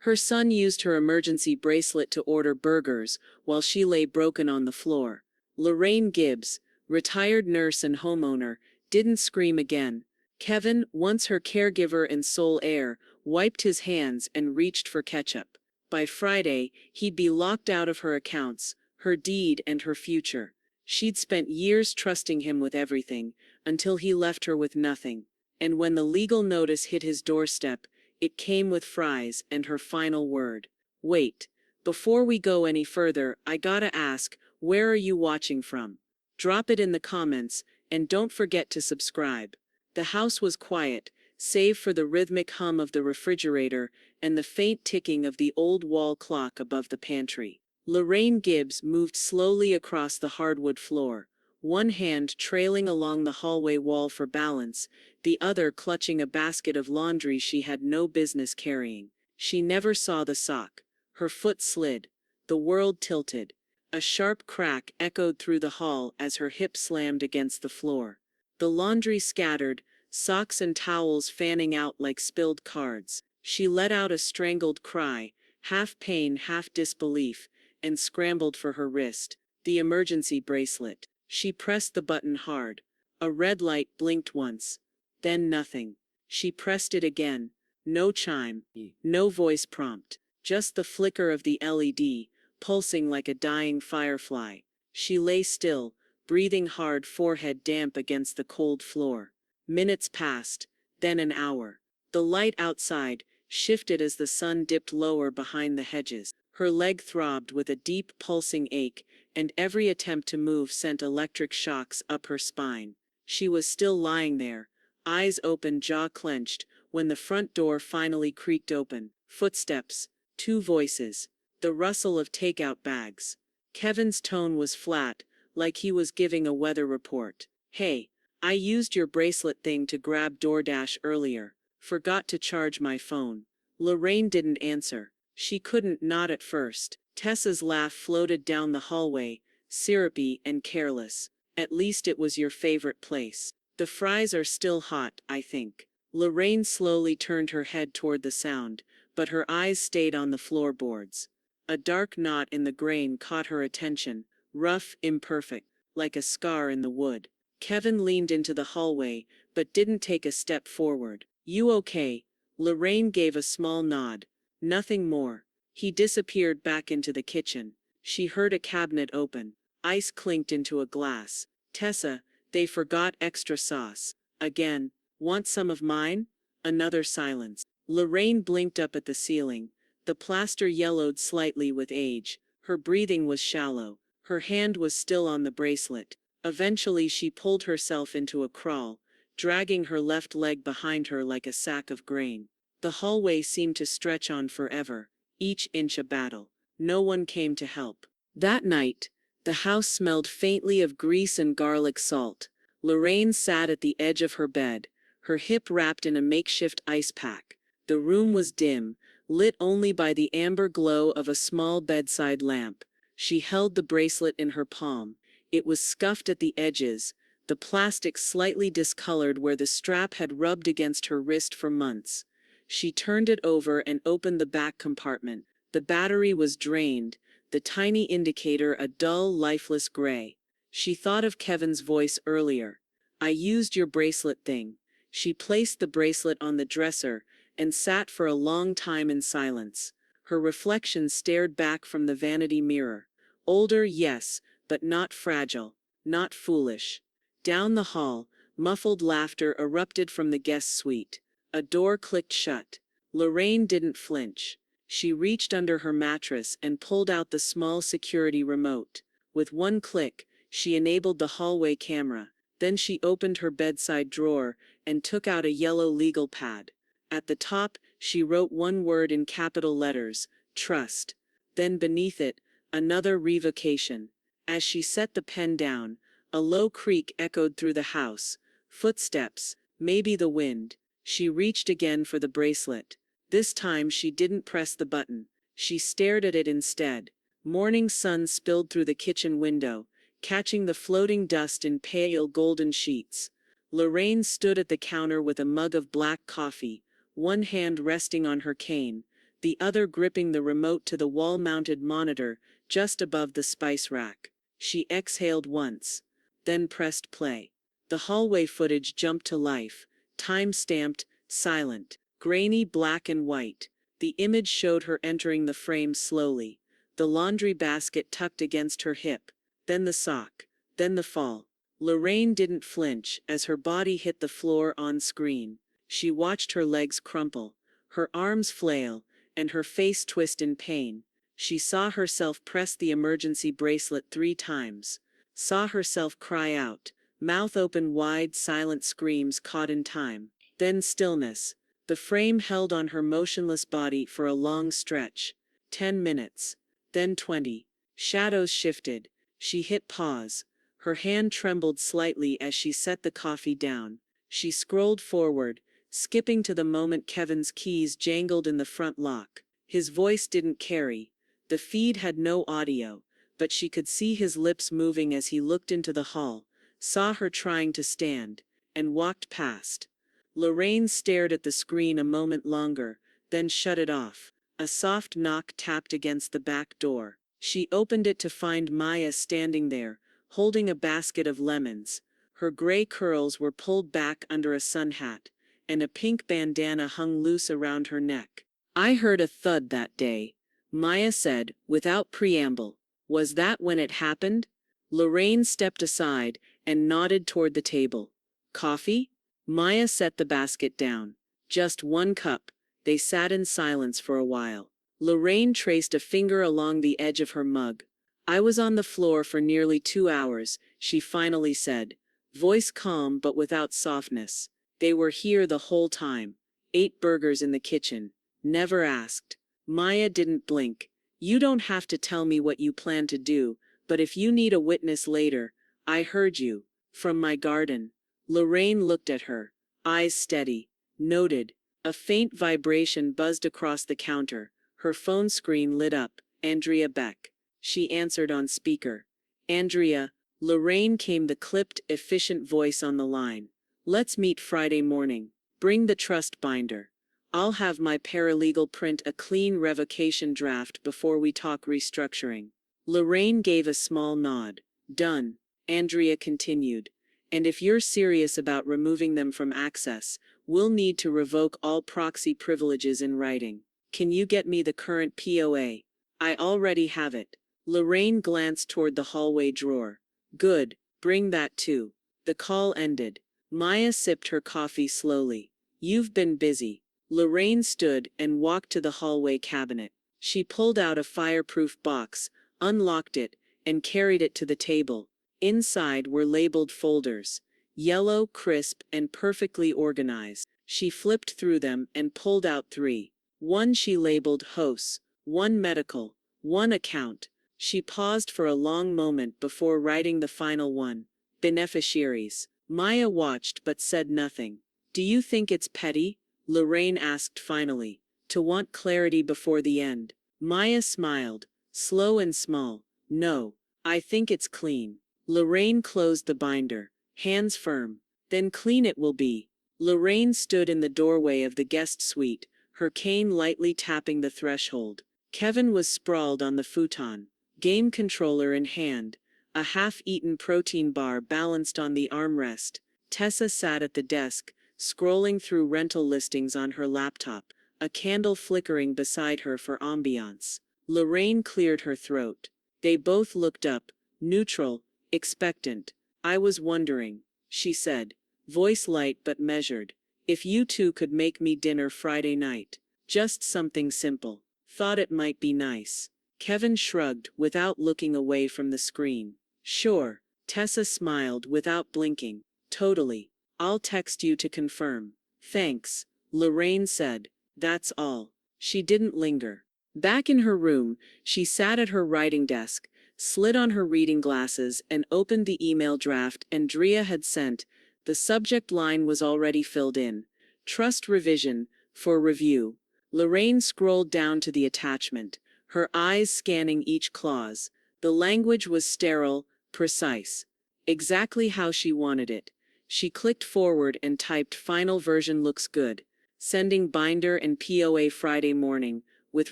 Her son used her emergency bracelet to order burgers while she lay broken on the floor. Lorraine Gibbs, retired nurse and homeowner, didn't scream again. Kevin, once her caregiver and sole heir, wiped his hands and reached for ketchup. By Friday, he'd be locked out of her accounts, her deed and her future. She'd spent years trusting him with everything, until he left her with nothing. And when the legal notice hit his doorstep, it came with fries and her final word. Wait, before we go any further, I gotta ask, where are you watching from? Drop it in the comments, and don't forget to subscribe. The house was quiet, save for the rhythmic hum of the refrigerator and the faint ticking of the old wall clock above the pantry. Lorraine Gibbs moved slowly across the hardwood floor, one hand trailing along the hallway wall for balance, the other clutching a basket of laundry she had no business carrying. She never saw the sock. Her foot slid. The world tilted. A sharp crack echoed through the hall as her hip slammed against the floor. The laundry scattered, socks and towels fanning out like spilled cards. She let out a strangled cry, half pain, half disbelief, and scrambled for her wrist. The emergency bracelet. She pressed the button hard. A red light blinked once. Then nothing. She pressed it again. No chime. No voice prompt. Just the flicker of the LED, pulsing like a dying firefly. She lay still, breathing hard, forehead damp against the cold floor. Minutes passed, then an hour. The light outside shifted as the sun dipped lower behind the hedges. Her leg throbbed with a deep, pulsing ache, and every attempt to move sent electric shocks up her spine. She was still lying there, eyes open, jaw clenched, when the front door finally creaked open. Footsteps, two voices, the rustle of takeout bags. Kevin's tone was flat, like he was giving a weather report. Hey, I used your bracelet thing to grab DoorDash earlier. Forgot to charge my phone. Lorraine didn't answer. She couldn't, not at first. Tessa's laugh floated down the hallway, syrupy and careless. At least it was your favorite place. The fries are still hot, I think. Lorraine slowly turned her head toward the sound, but her eyes stayed on the floorboards. A dark knot in the grain caught her attention, rough, imperfect, like a scar in the wood. Kevin leaned into the hallway, but didn't take a step forward. You okay? Lorraine gave a small nod. Nothing more. He disappeared back into the kitchen. She heard a cabinet open. Ice clinked into a glass. Tessa, they forgot extra sauce. Again. Want some of mine? Another silence. Lorraine blinked up at the ceiling. The plaster yellowed slightly with age. Her breathing was shallow. Her hand was still on the bracelet. Eventually she pulled herself into a crawl, dragging her left leg behind her like a sack of grain. The hallway seemed to stretch on forever, each inch a battle. No one came to help. That night, the house smelled faintly of grease and garlic salt. Lorraine sat at the edge of her bed, her hip wrapped in a makeshift ice pack. The room was dim, lit only by the amber glow of a small bedside lamp. She held the bracelet in her palm. It was scuffed at the edges, the plastic slightly discolored where the strap had rubbed against her wrist for months. She turned it over and opened the back compartment. The battery was drained, the tiny indicator a dull, lifeless gray. She thought of Kevin's voice earlier. I used your bracelet thing. She placed the bracelet on the dresser and sat for a long time in silence. Her reflection stared back from the vanity mirror. Older, yes, but not fragile, not foolish. Down the hall, muffled laughter erupted from the guest suite. A door clicked shut. Lorraine didn't flinch. She reached under her mattress and pulled out the small security remote. With one click, she enabled the hallway camera. Then she opened her bedside drawer and took out a yellow legal pad. At the top, she wrote one word in capital letters, trust. Then beneath it, another, revocation. As she set the pen down, a low creak echoed through the house. Footsteps, maybe the wind. She reached again for the bracelet. This time she didn't press the button. She stared at it instead. Morning sun spilled through the kitchen window, catching the floating dust in pale golden sheets. Lorraine stood at the counter with a mug of black coffee, one hand resting on her cane, the other gripping the remote to the wall-mounted monitor just above the spice rack. She exhaled once, then pressed play. The hallway footage jumped to life, time-stamped, silent, grainy black and white. The image showed her entering the frame slowly, the laundry basket tucked against her hip, then the sock, then the fall. Lorraine didn't flinch as her body hit the floor on screen. She watched her legs crumple, her arms flail, and her face twist in pain. She saw herself press the emergency bracelet 3 times, saw herself cry out, mouth open wide, silent screams caught in time. Then stillness. The frame held on her motionless body for a long stretch. 10 minutes. Then 20. Shadows shifted. She hit pause. Her hand trembled slightly as she set the coffee down. She scrolled forward, skipping to the moment Kevin's keys jangled in the front lock. His voice didn't carry. The feed had no audio, but she could see his lips moving as he looked into the hall, saw her trying to stand, and walked past. Lorraine stared at the screen a moment longer, then shut it off. A soft knock tapped against the back door. She opened it to find Maya standing there, holding a basket of lemons. Her gray curls were pulled back under a sun hat, and a pink bandana hung loose around her neck. "I heard a thud that day," Maya said, without preamble. "Was that when it happened?" Lorraine stepped aside and nodded toward the table. "Coffee?" Maya set the basket down. "Just 1 cup." They sat in silence for a while. Lorraine traced a finger along the edge of her mug. "I was on the floor for nearly 2 hours, she finally said, voice calm but without softness. "They were here the whole time. 8 burgers in the kitchen. Never asked." Maya didn't blink. "You don't have to tell me what you plan to do, but if you need a witness later, I heard you. From my garden." Lorraine looked at her, eyes steady. "Noted." A faint vibration buzzed across the counter. Her phone screen lit up. "Andrea Beck." She answered on speaker. "Andrea." Lorraine came the clipped, efficient voice on the line. "Let's meet Friday morning. Bring the trust binder. I'll have my paralegal print a clean revocation draft before we talk restructuring." Lorraine gave a small nod. "Done." Andrea continued. "And if you're serious about removing them from access, we'll need to revoke all proxy privileges in writing. Can you get me the current POA? "I already have it." Lorraine glanced toward the hallway drawer. "Good, bring that too." The call ended. Maya sipped her coffee slowly. "You've been busy." Lorraine stood and walked to the hallway cabinet. She pulled out a fireproof box, unlocked it, and carried it to the table. Inside were labeled folders, yellow, crisp, and perfectly organized. She flipped through them and pulled out 3. One she labeled hosts, one medical, one account. She paused for a long moment before writing the final one, beneficiaries. Maya watched but said nothing. "Do you think it's petty?" Lorraine asked finally, "to want clarity before the end?" Maya smiled, slow and small. "No, I think it's clean." Lorraine closed the binder, hands firm. "Then clean it will be." Lorraine stood in the doorway of the guest suite, her cane lightly tapping the threshold. Kevin was sprawled on the futon, game controller in hand, a half-eaten protein bar balanced on the armrest. Tessa sat at the desk, scrolling through rental listings on her laptop, a candle flickering beside her for ambiance. Lorraine cleared her throat. They both looked up, neutral, expectant. "I was wondering," she said, voice light but measured, "if you two could make me dinner Friday night. Just something simple. Thought it might be nice." Kevin shrugged without looking away from the screen. "Sure." Tessa smiled without blinking. "Totally. I'll text you to confirm." "Thanks," Lorraine said. "That's all." She didn't linger. Back in her room, she sat at her writing desk, slid on her reading glasses, and opened the email draft Andrea had sent. The subject line was already filled in. "Trust revision, for review." Lorraine scrolled down to the attachment, her eyes scanning each clause. The language was sterile, precise. Exactly how she wanted it. She clicked forward and typed "Final version looks good. Sending binder and POA Friday morning," with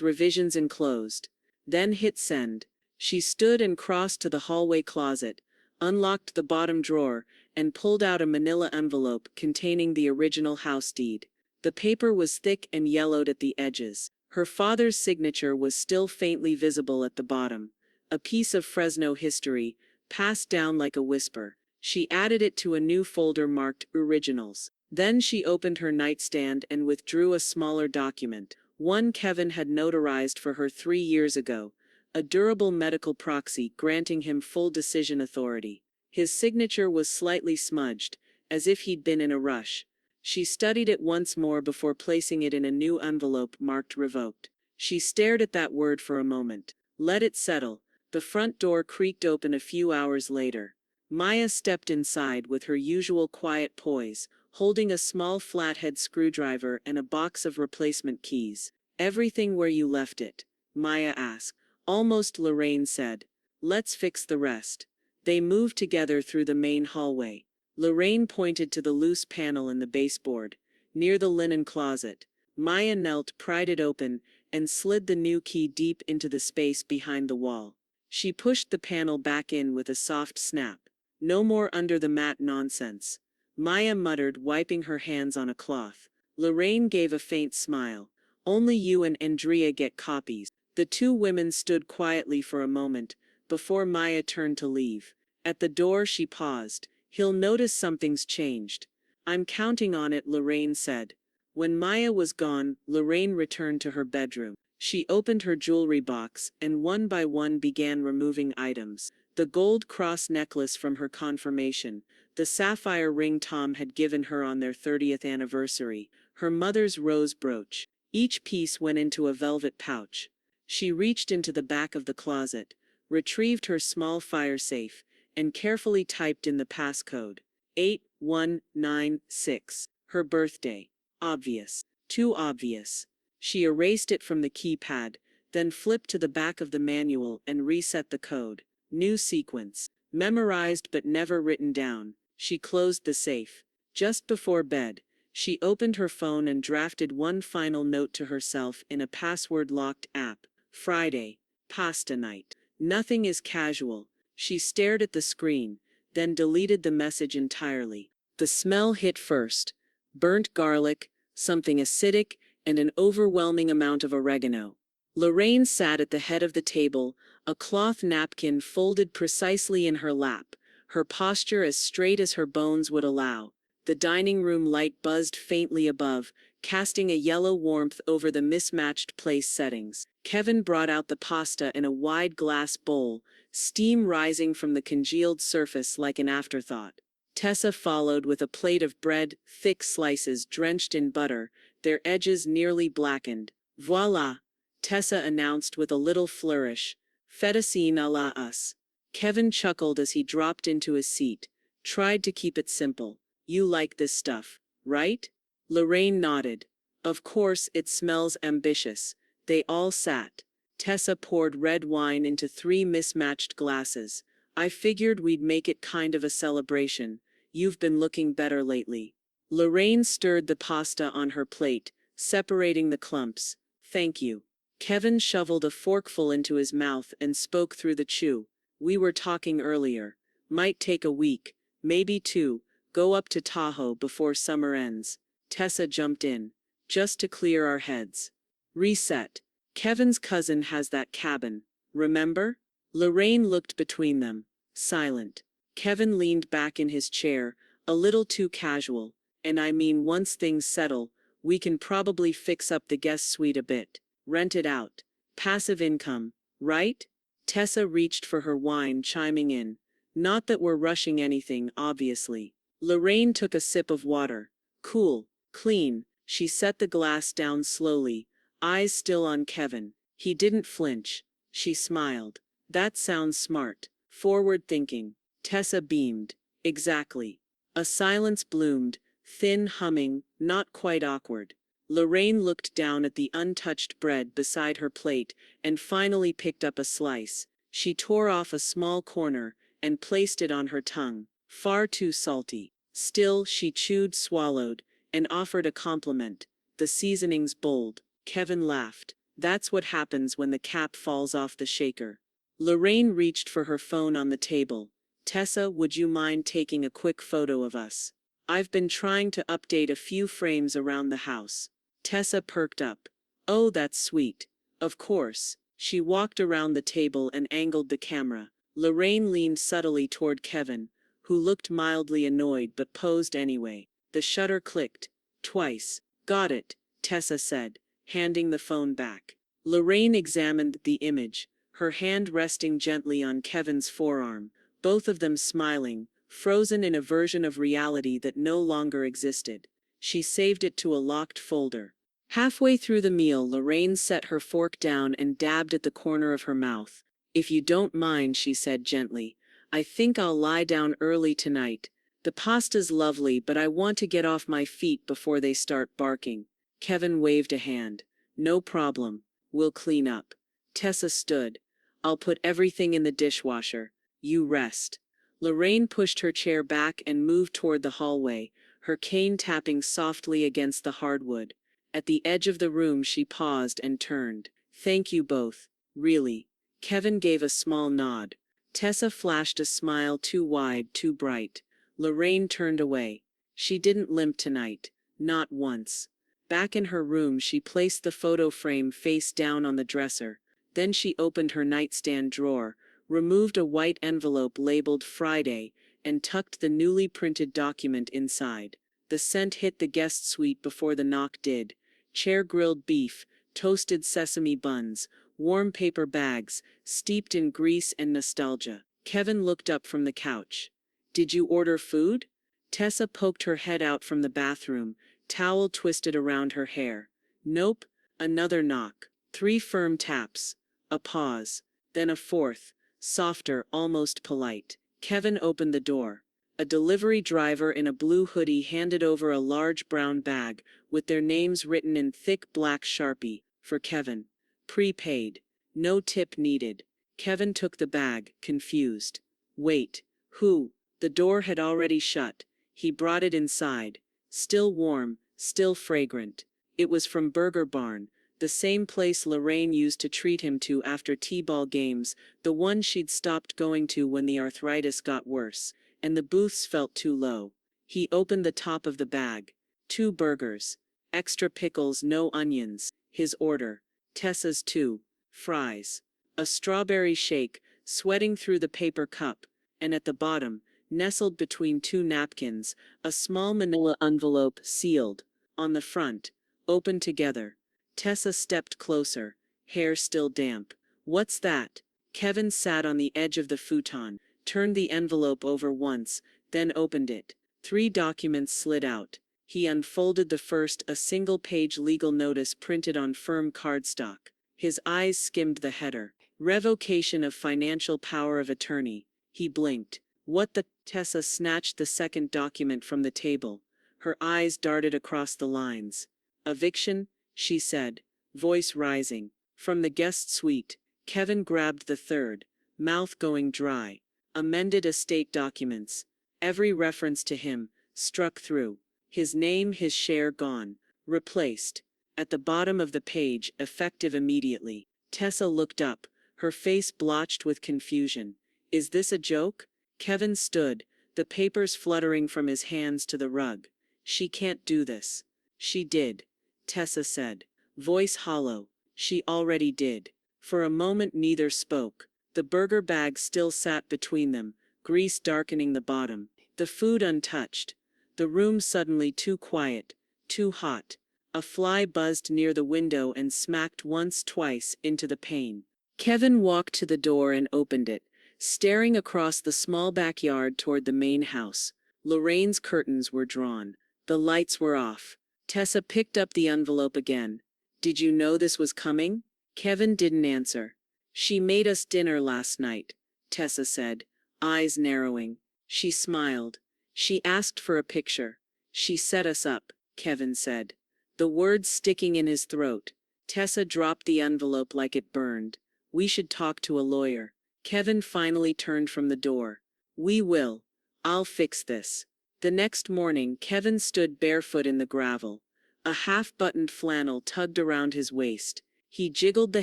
revisions enclosed. Then hit send. She stood and crossed to the hallway closet, unlocked the bottom drawer, and pulled out a manila envelope containing the original house deed. The paper was thick and yellowed at the edges. Her father's signature was still faintly visible at the bottom, a piece of Fresno history, passed down like a whisper. She added it to a new folder marked Originals. Then she opened her nightstand and withdrew a smaller document, one Kevin had notarized for her 3 years ago, a durable medical proxy granting him full decision authority. His signature was slightly smudged, as if he'd been in a rush. She studied it once more before placing it in a new envelope marked Revoked. She stared at that word for a moment. Let it settle. The front door creaked open a few hours later. Maya stepped inside with her usual quiet poise, holding a small flathead screwdriver and a box of replacement keys. Everything where you left it? Maya asked. Almost, Lorraine said. Let's fix the rest. They moved together through the main hallway. Lorraine pointed to the loose panel in the baseboard, near the linen closet. Maya knelt, pried it open, and slid the new key deep into the space behind the wall. She pushed the panel back in with a soft snap. No more under the mat nonsense, Maya muttered, wiping her hands on a cloth. Lorraine gave a faint smile. Only you and Andrea get copies. The two women stood quietly for a moment, before Maya turned to leave. At the door she paused. He'll notice something's changed. I'm counting on it, Lorraine said. When Maya was gone, Lorraine returned to her bedroom. She opened her jewelry box and one by one began removing items. The gold cross necklace from her confirmation, the sapphire ring Tom had given her on their 30th anniversary, her mother's rose brooch. Each piece went into a velvet pouch. She reached into the back of the closet, retrieved her small fire safe, and carefully typed in the passcode. 8196. Her birthday. Obvious. Too obvious. She erased it from the keypad, then flipped to the back of the manual and reset the code. New sequence. Memorized but never written down. She closed the safe. Just before bed, she opened her phone and drafted one final note to herself in a password-locked app. Friday. Pasta night. Nothing is casual. She stared at the screen, then deleted the message entirely. The smell hit first. Burnt garlic, something acidic, and an overwhelming amount of oregano. Lorraine sat at the head of the table, a cloth napkin folded precisely in her lap, her posture as straight as her bones would allow. The dining room light buzzed faintly above, casting a yellow warmth over the mismatched place settings. Kevin brought out the pasta in a wide glass bowl, steam rising from the congealed surface like an afterthought. Tessa followed with a plate of bread, thick slices drenched in butter, their edges nearly blackened. Voila! Tessa announced with a little flourish. Fettuccine à la us. Kevin chuckled as he dropped into his seat. Tried to keep it simple. You like this stuff, right? Lorraine nodded. Of course, it smells ambitious. They all sat. Tessa poured red wine into 3 mismatched glasses. I figured we'd make it kind of a celebration. You've been looking better lately. Lorraine stirred the pasta on her plate, separating the clumps. Thank you. Kevin shoveled a forkful into his mouth and spoke through the chew. We were talking earlier. Might take a week, maybe 2, go up to Tahoe before summer ends. Tessa jumped in. Just to clear our heads. Reset. Kevin's cousin has that cabin, remember? Lorraine looked between them, silent. Kevin leaned back in his chair, a little too casual. And I mean, once things settle, we can probably fix up the guest suite a bit. Rent it out. Passive income, right? Tessa reached for her wine, chiming in. Not that we're rushing anything, obviously. Lorraine took a sip of water. Cool, clean. She set the glass down slowly, eyes still on Kevin. He didn't flinch. She smiled. That sounds smart. Forward thinking. Tessa beamed. Exactly. A silence bloomed, thin, humming, not quite awkward. Lorraine looked down at the untouched bread beside her plate and finally picked up a slice. She tore off a small corner and placed it on her tongue. Far too salty. Still, she chewed, swallowed, and offered a compliment. The seasoning's bold. Kevin laughed. That's what happens when the cap falls off the shaker. Lorraine reached for her phone on the table. Tessa, would you mind taking a quick photo of us? I've been trying to update a few frames around the house. Tessa perked up. Oh, that's sweet. Of course. She walked around the table and angled the camera. Lorraine leaned subtly toward Kevin, who looked mildly annoyed but posed anyway. The shutter clicked. Twice. Got it, Tessa said, handing the phone back. Lorraine examined the image, her hand resting gently on Kevin's forearm, both of them smiling, frozen in a version of reality that no longer existed. She saved it to a locked folder. Halfway through the meal, Lorraine set her fork down and dabbed at the corner of her mouth. If you don't mind, she said gently, I think I'll lie down early tonight. The pasta's lovely, but I want to get off my feet before they start barking. Kevin waved a hand. No problem. We'll clean up. Tessa stood. I'll put everything in the dishwasher. You rest. Lorraine pushed her chair back and moved toward the hallway, her cane tapping softly against the hardwood. At the edge of the room she paused and turned. Thank you both. Really. Kevin gave a small nod. Tessa flashed a smile too wide, too bright. Lorraine turned away. She didn't limp tonight. Not once. Back in her room she placed the photo frame face down on the dresser. Then she opened her nightstand drawer, removed a white envelope labeled Friday, and tucked the newly printed document inside. The scent hit the guest suite before the knock did. Chair-grilled beef, toasted sesame buns, warm paper bags, steeped in grease and nostalgia. Kevin looked up from the couch. Did you order food? Tessa poked her head out from the bathroom, towel twisted around her hair. Nope. Another knock. 3 firm taps. A pause. Then a fourth, softer, almost polite. Kevin opened the door. A delivery driver in a blue hoodie handed over a large brown bag, with their names written in thick black Sharpie, for Kevin. Prepaid. No tip needed. Kevin took the bag, confused. Wait. Who? The door had already shut. He brought it inside. Still warm, still fragrant. It was from Burger Barn, the same place Lorraine used to treat him to after t-ball games, the one she'd stopped going to when the arthritis got worse, and the booths felt too low. He opened the top of the bag. 2 burgers. Extra pickles, no onions. His order. Tessa's 2. Fries. A strawberry shake, sweating through the paper cup, and at the bottom, nestled between 2 napkins, a small manila envelope sealed. On the front, open together. Tessa stepped closer, hair still damp. What's that? Kevin sat on the edge of the futon, turned the envelope over once, then opened it. 3 documents slid out. He unfolded the first, a single-page legal notice printed on firm cardstock. His eyes skimmed the header. Revocation of financial power of attorney. He blinked. What the? Tessa snatched the second document from the table. Her eyes darted across the lines. Eviction, she said, voice rising. From the guest suite. Kevin grabbed the third, mouth going dry. Amended estate documents. Every reference to him, struck through. His name, his share gone. Replaced. At the bottom of the page, effective immediately. Tessa looked up, her face blotched with confusion. Is this a joke? Kevin stood, the papers fluttering from his hands to the rug. She can't do this. She did. Tessa said. Voice hollow. She already did. For a moment neither spoke. The burger bag still sat between them, grease darkening the bottom. The food untouched. The room suddenly too quiet, too hot. A fly buzzed near the window and smacked once, twice, into the pane. Kevin walked to the door and opened it, staring across the small backyard toward the main house. Lorraine's curtains were drawn. The lights were off. Tessa picked up the envelope again. Did you know this was coming? Kevin didn't answer. She made us dinner last night, Tessa said, eyes narrowing. She smiled. She asked for a picture. She set us up, Kevin said. The words sticking in his throat. Tessa dropped the envelope like it burned. We should talk to a lawyer. Kevin finally turned from the door. We will. I'll fix this. The next morning, Kevin stood barefoot in the gravel. A half-buttoned flannel tugged around his waist. He jiggled the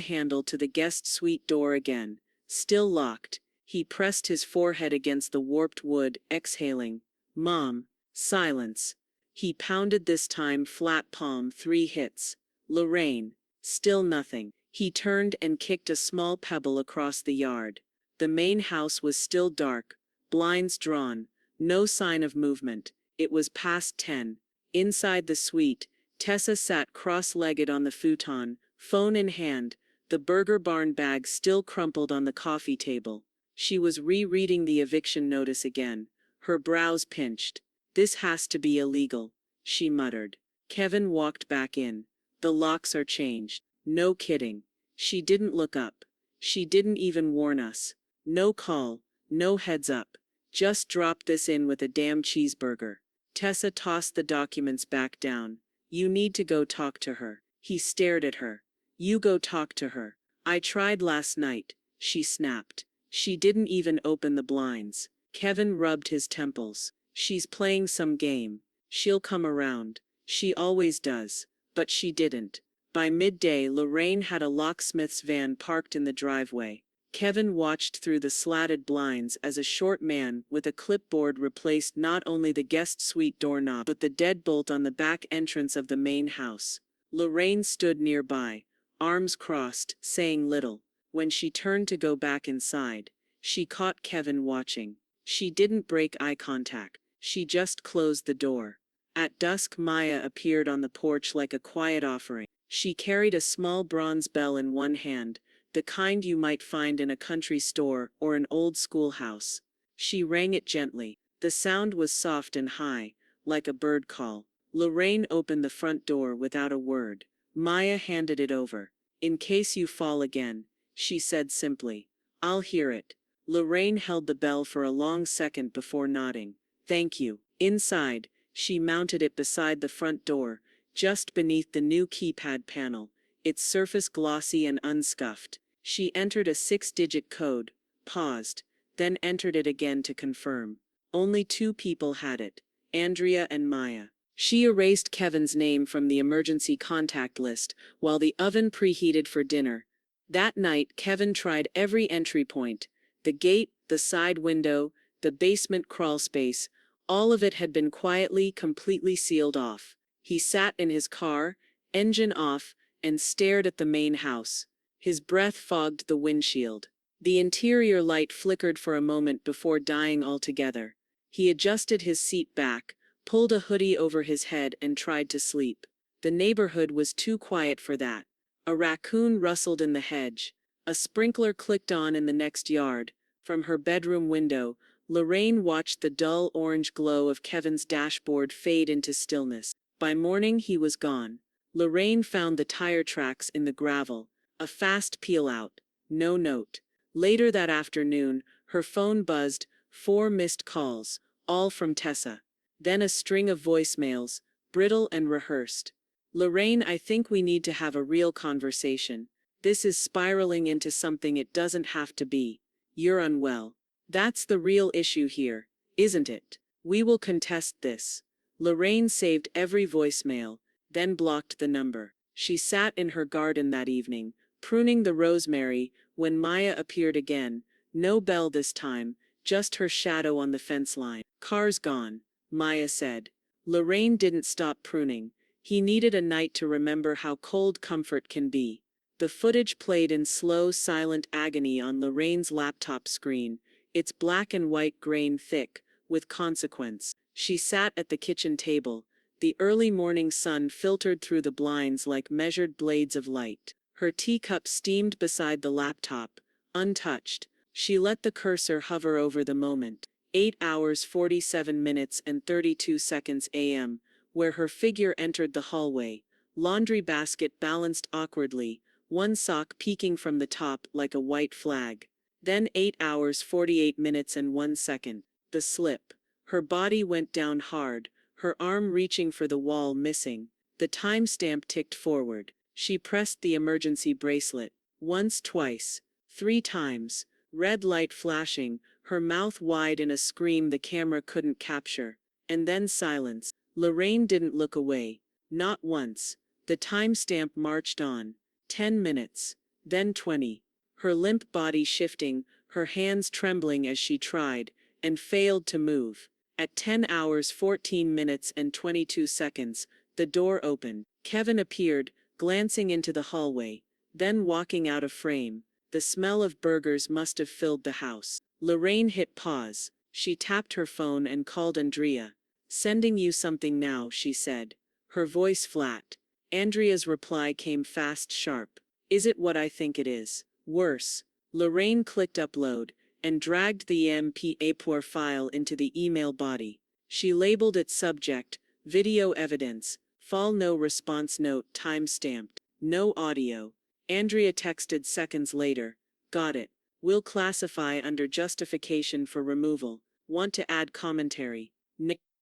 handle to the guest suite door again. Still locked. He pressed his forehead against the warped wood, exhaling. Mom. Silence. He pounded this time flat palm 3 hits. Lorraine. Still nothing. He turned and kicked a small pebble across the yard. The main house was still dark, blinds drawn, no sign of movement. It was past 10. Inside the suite, Tessa sat cross-legged on the futon, phone in hand, the Burger Barn bag still crumpled on the coffee table. She was rereading the eviction notice again, her brows pinched. This has to be illegal, she muttered. Kevin walked back in. The locks are changed. No kidding. She didn't look up. She didn't even warn us. No call, no heads up. Just drop this in with a damn cheeseburger. Tessa tossed the documents back down. You need to go talk to her. He stared at her. You go talk to her. I tried last night, she snapped. She didn't even open the blinds. Kevin rubbed his temples. She's playing some game. She'll come around. She always does. But she didn't. By midday, Lorraine had a locksmith's van parked in the driveway. Kevin watched through the slatted blinds as a short man with a clipboard replaced not only the guest suite doorknob but the deadbolt on the back entrance of the main house. Lorraine stood nearby, arms crossed, saying little. When she turned to go back inside, she caught Kevin watching. She didn't break eye contact. She just closed the door. At dusk, Maya appeared on the porch like a quiet offering. She carried a small bronze bell in one hand, the kind you might find in a country store or an old schoolhouse. She rang it gently. The sound was soft and high, like a bird call. Lorraine opened the front door without a word. Maya handed it over. In case you fall again, she said simply. I'll hear it. Lorraine held the bell for a long second before nodding. Thank you. Inside, she mounted it beside the front door, just beneath the new keypad panel, its surface glossy and unscuffed. She entered a 6-digit code, paused, then entered it again to confirm. Only 2 people had it, Andrea and Maya. She erased Kevin's name from the emergency contact list while the oven preheated for dinner. That night, Kevin tried every entry point. The gate, the side window, the basement crawl space, all of it had been quietly, completely sealed off. He sat in his car, engine off, and stared at the main house. His breath fogged the windshield. The interior light flickered for a moment before dying altogether. He adjusted his seat back, pulled a hoodie over his head and tried to sleep. The neighborhood was too quiet for that. A raccoon rustled in the hedge. A sprinkler clicked on in the next yard. From her bedroom window, Lorraine watched the dull orange glow of Kevin's dashboard fade into stillness. By morning he was gone. Lorraine found the tire tracks in the gravel. A fast peel-out. No note. Later that afternoon, her phone buzzed, 4 missed calls, all from Tessa. Then a string of voicemails, brittle and rehearsed. Lorraine, I think we need to have a real conversation. This is spiraling into something it doesn't have to be. You're unwell. That's the real issue here, isn't it? We will contest this. Lorraine saved every voicemail, then blocked the number. She sat in her garden that evening, pruning the rosemary, when Maya appeared again. No bell this time, just her shadow on the fence line. Car's gone, Maya said. Lorraine didn't stop pruning. He needed a night to remember how cold comfort can be. The footage played in slow, silent agony on Lorraine's laptop screen, its black and white grain thick, with consequence. She sat at the kitchen table. The early morning sun filtered through the blinds like measured blades of light. Her teacup steamed beside the laptop, untouched. She let the cursor hover over the moment. 8 hours 47 minutes and 32 seconds a.m., where her figure entered the hallway. Laundry basket balanced awkwardly, one sock peeking from the top like a white flag. Then 8 hours 48 minutes and 1 second. The slip. Her body went down hard, her arm reaching for the wall missing. The timestamp ticked forward. She pressed the emergency bracelet. Once, twice, 3 times. Red light flashing, her mouth wide in a scream the camera couldn't capture. And then silence. Lorraine didn't look away. Not once. The timestamp marched on. 10 minutes. Then 20. Her limp body shifting, her hands trembling as she tried, and failed to move. At 10 hours 14 minutes and 22 seconds, the door opened. Kevin appeared, glancing into the hallway, then walking out of frame. The smell of burgers must have filled the house. Lorraine hit pause. She tapped her phone and called Andrea. "Sending you something now," she said, her voice flat. Andrea's reply came fast, sharp. "Is it what I think it is? Worse." Lorraine clicked upload and dragged the MP4 file into the email body. She labeled it subject, video evidence, file no response note time-stamped, no audio. Andrea texted seconds later, "Got it. Will classify under justification for removal. Want to add commentary."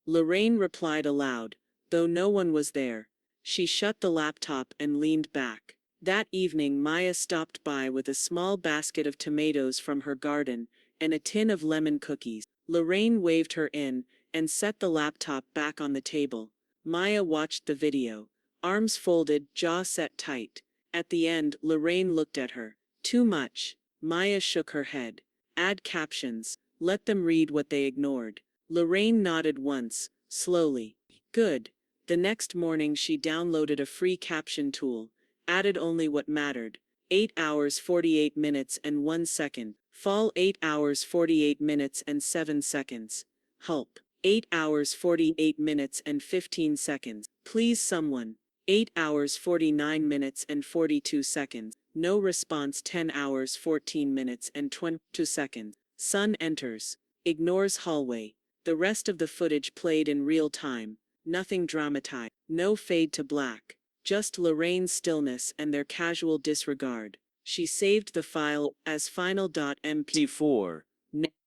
Lorraine replied aloud, though no one was there. She shut the laptop and leaned back. That evening Maya stopped by with a small basket of tomatoes from her garden and a tin of lemon cookies. Lorraine waved her in and set the laptop back on the table. Maya watched the video, arms folded, jaw set tight. At the end, Lorraine looked at her. "Too much." Maya shook her head. "Add captions. Let them read what they ignored." Lorraine nodded once, slowly. "Good." The next morning she downloaded a free caption tool, added only what mattered. 8 hours 48 minutes and 1 second. Fall 8 hours 48 minutes and 7 seconds. Help. 8 hours 48 minutes and 15 seconds. Please someone. 8 hours 49 minutes and 42 seconds. No response. 10 hours 14 minutes and 22 seconds. Son enters. Ignores hallway. The rest of the footage played in real time. Nothing dramatized. No fade to black. Just Lorraine's stillness and their casual disregard. She saved the file as final.mp4.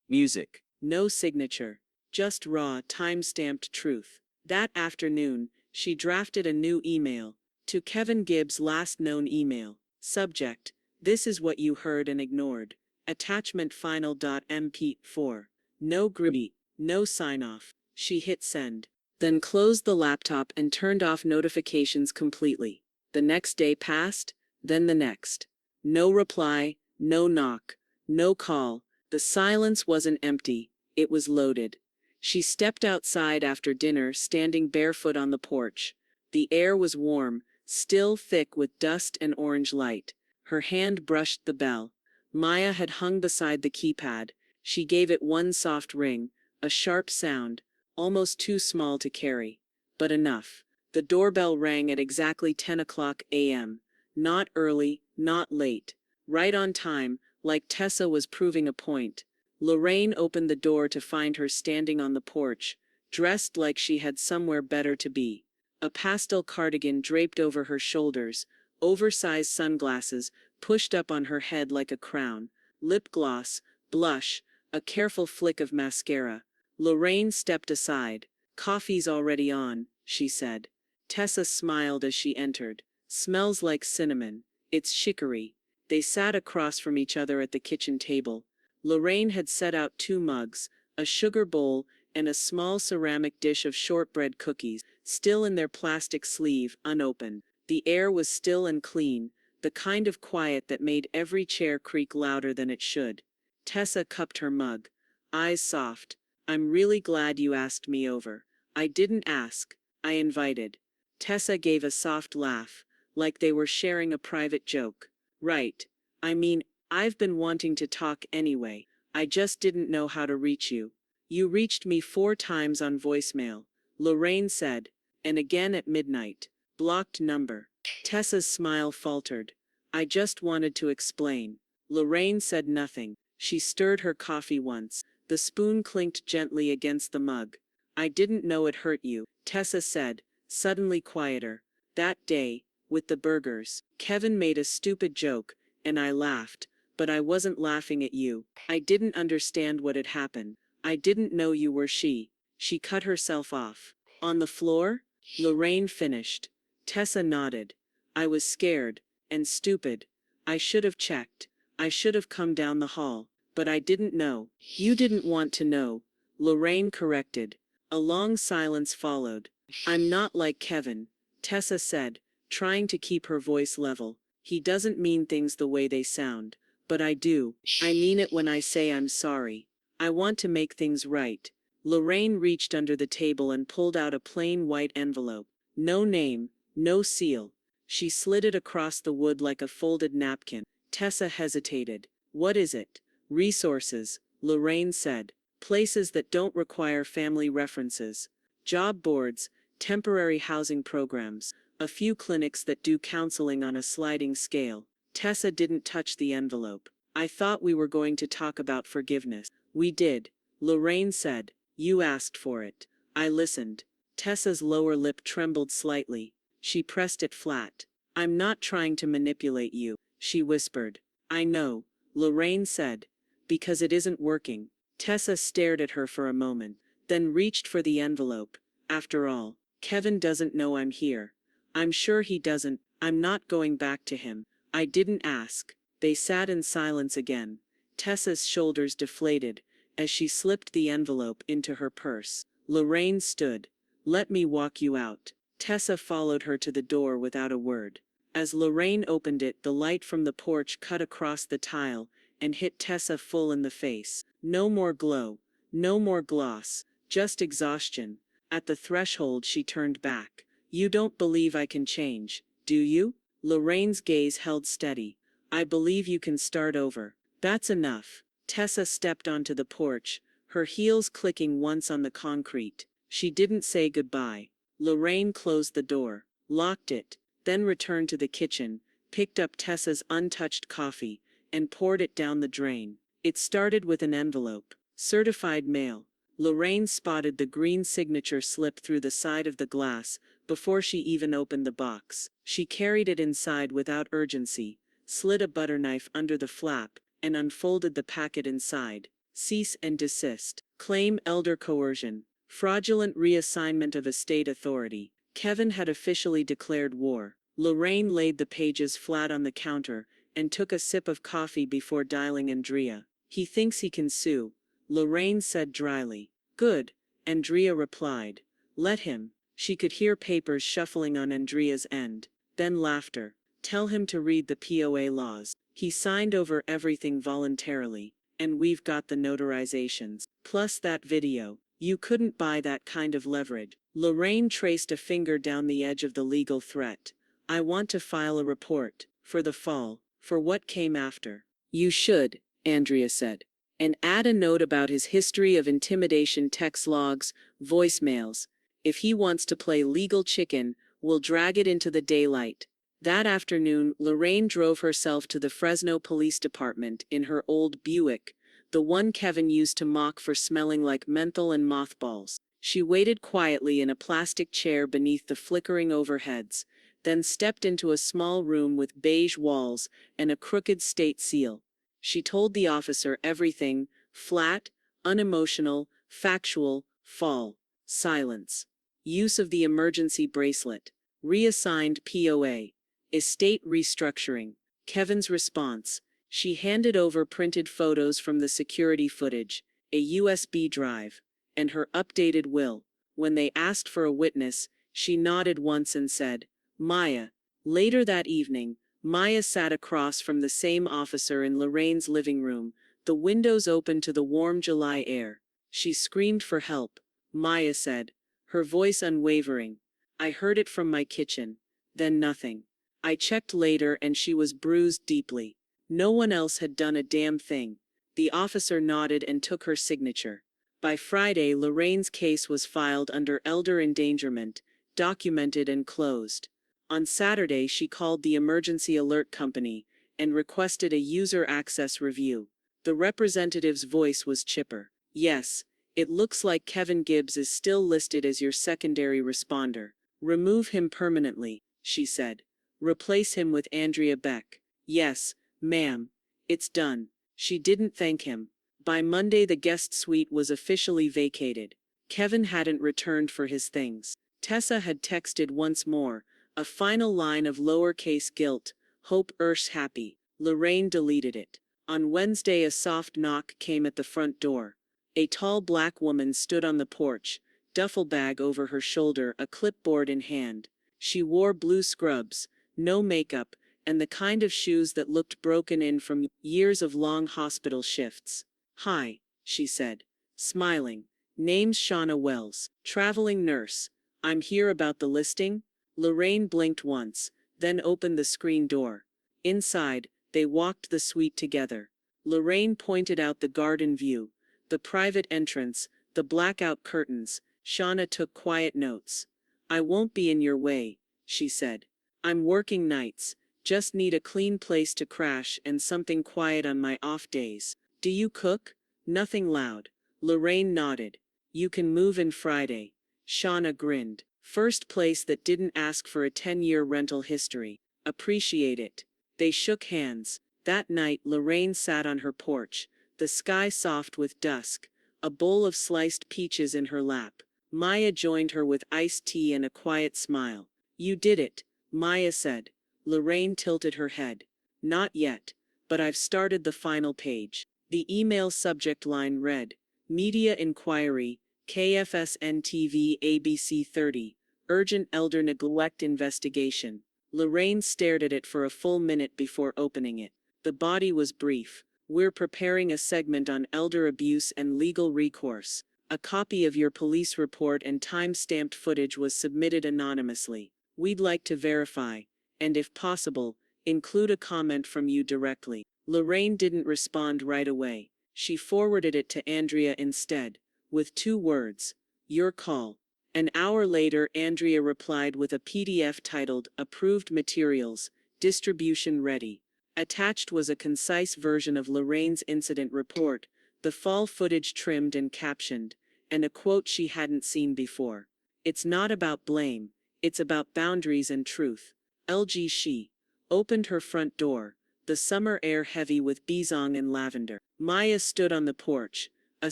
Music. No signature. Just raw, time-stamped truth. That afternoon, she drafted a new email. To Kevin Gibbs' last known email. Subject: "This is what you heard and ignored." Attachment: final.mp4. No groupie. No sign-off. She hit send. Then closed the laptop and turned off notifications completely. The next day passed, then the next. No reply, no knock, no call. The silence wasn't empty, it was loaded. She stepped outside after dinner, standing barefoot on the porch. The air was warm, still thick with dust and orange light. Her hand brushed the bell. Maya had hung beside the keypad. She gave it one soft ring, a sharp sound, almost too small to carry, but enough. The doorbell rang at exactly 10 o'clock a.m. Not early, not late. Right on time, like Tessa was proving a point. Lorraine opened the door to find her standing on the porch, dressed like she had somewhere better to be. A pastel cardigan draped over her shoulders, oversized sunglasses pushed up on her head like a crown, lip gloss, blush, a careful flick of mascara. Lorraine stepped aside. "Coffee's already on," she said. Tessa smiled as she entered. "Smells like cinnamon. It's chicory." They sat across from each other at the kitchen table. Lorraine had set out 2 mugs, a sugar bowl, and a small ceramic dish of shortbread cookies, still in their plastic sleeve, unopened. The air was still and clean, the kind of quiet that made every chair creak louder than it should. Tessa cupped her mug, eyes soft. "I'm really glad you asked me over." "I didn't ask. I invited." Tessa gave a soft laugh, like they were sharing a private joke. "Right. I mean, I've been wanting to talk anyway. I just didn't know how to reach you." "You reached me 4 times on voicemail," Lorraine said, "and again at midnight. Blocked number." Tessa's smile faltered. "I just wanted to explain." Lorraine said nothing. She stirred her coffee once. The spoon clinked gently against the mug. "I didn't know it hurt you," Tessa said, suddenly quieter. "That day, with the burgers, Kevin made a stupid joke, and I laughed, but I wasn't laughing at you. I didn't understand what had happened. I didn't know you were she." She cut herself off. "On the floor?" Lorraine finished. Tessa nodded. "I was scared, and stupid. I should have checked. I should have come down the hall. But I didn't know." "You didn't want to know," Lorraine corrected. A long silence followed. "I'm not like Kevin," Tessa said, trying to keep her voice level. He doesn't mean things the way they sound. But I do. I mean it when I say I'm sorry. I want to make things right. Lorraine reached under the table and pulled out a plain white envelope. No name, no seal. She slid it across the wood like a folded napkin. Tessa hesitated. What is it? Resources, Lorraine said. Places that don't require family references. Job boards, temporary housing programs, a few clinics that do counseling on a sliding scale. Tessa didn't touch the envelope. I thought we were going to talk about forgiveness. We did, Lorraine said. You asked for it. I listened. Tessa's lower lip trembled slightly. She pressed it flat. I'm not trying to manipulate you, she whispered. I know, Lorraine said. Because it isn't working. Tessa stared at her for a moment, then reached for the envelope. After all, Kevin doesn't know I'm here. I'm sure he doesn't. I'm not going back to him. I didn't ask. They sat in silence again. Tessa's shoulders deflated as she slipped the envelope into her purse. Lorraine stood. Let me walk you out. Tessa followed her to the door without a word. As Lorraine opened it, the light from the porch cut across the tile and hit Tessa full in the face. No more glow, no more gloss, just exhaustion. At the threshold she turned back. You don't believe I can change, do you? Lorraine's gaze held steady. I believe you can start over. That's enough. Tessa stepped onto the porch, her heels clicking once on the concrete. She didn't say goodbye. Lorraine closed the door, locked it, then returned to the kitchen, picked up Tessa's untouched coffee, and poured it down the drain. It started with an envelope. Certified mail. Lorraine spotted the green signature slip through the side of the glass before she even opened the box. She carried it inside without urgency, slid a butter knife under the flap, and unfolded the packet inside. Cease and desist. Claim elder coercion. Fraudulent reassignment of estate authority. Kevin had officially declared war. Lorraine laid the pages flat on the counter and took a sip of coffee before dialing Andrea. He thinks he can sue, Lorraine said dryly. Good, Andrea replied. Let him. She could hear papers shuffling on Andrea's end. Then laughter. Tell him to read the POA laws. He signed over everything voluntarily. And we've got the notarizations. Plus that video. You couldn't buy that kind of leverage. Lorraine traced a finger down the edge of the legal threat. I want to file a report. For the fall. For what came after. You should, Andrea said. And add a note about his history of intimidation, text logs, voicemails. If he wants to play legal chicken, we'll drag it into the daylight. That afternoon, Lorraine drove herself to the Fresno Police Department in her old Buick, the one Kevin used to mock for smelling like menthol and mothballs. She waited quietly in a plastic chair beneath the flickering overheads, then stepped into a small room with beige walls and a crooked state seal. She told the officer everything, flat, unemotional, factual, fall, silence. Use of the emergency bracelet. Reassigned POA. Estate restructuring. Kevin's response. She handed over printed photos from the security footage, a USB drive, and her updated will. When they asked for a witness, she nodded once and said, Maya. Later that evening, Maya sat across from the same officer in Lorraine's living room, the windows open to the warm July air. She screamed for help, Maya said, her voice unwavering. I heard it from my kitchen. Then nothing. I checked later and she was bruised deeply. No one else had done a damn thing. The officer nodded and took her signature. By Friday, Lorraine's case was filed under elder endangerment, documented and closed. On Saturday, she called the emergency alert company and requested a user access review. The representative's voice was chipper. Yes, it looks like Kevin Gibbs is still listed as your secondary responder. Remove him permanently, she said. Replace him with Andrea Beck. Yes, ma'am. It's done. She didn't thank him. By Monday, the guest suite was officially vacated. Kevin hadn't returned for his things. Tessa had texted once more, a final line of lowercase guilt, hope Ersh happy. Lorraine deleted it. On Wednesday, a soft knock came at the front door. A tall black woman stood on the porch, duffel bag over her shoulder, a clipboard in hand. She wore blue scrubs, no makeup, and the kind of shoes that looked broken in from years of long hospital shifts. "Hi," she said, smiling. "Name's Shauna Wells, traveling nurse. I'm here about the listing." Lorraine blinked once, then opened the screen door. Inside, they walked the suite together. Lorraine pointed out the garden view, the private entrance, the blackout curtains. Shauna took quiet notes. "I won't be in your way," she said. "I'm working nights, just need a clean place to crash and something quiet on my off days." "Do you cook?" "Nothing loud." Lorraine nodded. "You can move in Friday." Shauna grinned. "First place that didn't ask for a 10-year rental history. Appreciate it." They shook hands. That night Lorraine sat on her porch, the sky soft with dusk, a bowl of sliced peaches in her lap. Maya joined her with iced tea and a quiet smile. "You did it," Maya said. Lorraine tilted her head. "Not yet, but I've started the final page." The email subject line read, "Media Inquiry, KFSN TV ABC 30, Urgent Elder Neglect Investigation." Lorraine stared at it for a full minute before opening it. The body was brief. "We're preparing a segment on elder abuse and legal recourse. A copy of your police report and time-stamped footage was submitted anonymously. We'd like to verify, and if possible, include a comment from you directly." Lorraine didn't respond right away. She forwarded it to Andrea instead, with 2 words, "Your call." An hour later, Andrea replied with a PDF titled, "Approved Materials, Distribution Ready." Attached was a concise version of Lorraine's incident report, the fall footage trimmed and captioned, and a quote she hadn't seen before. "It's not about blame, it's about boundaries and truth." LG She opened her front door, the summer air heavy with bisong and lavender. Maya stood on the porch, a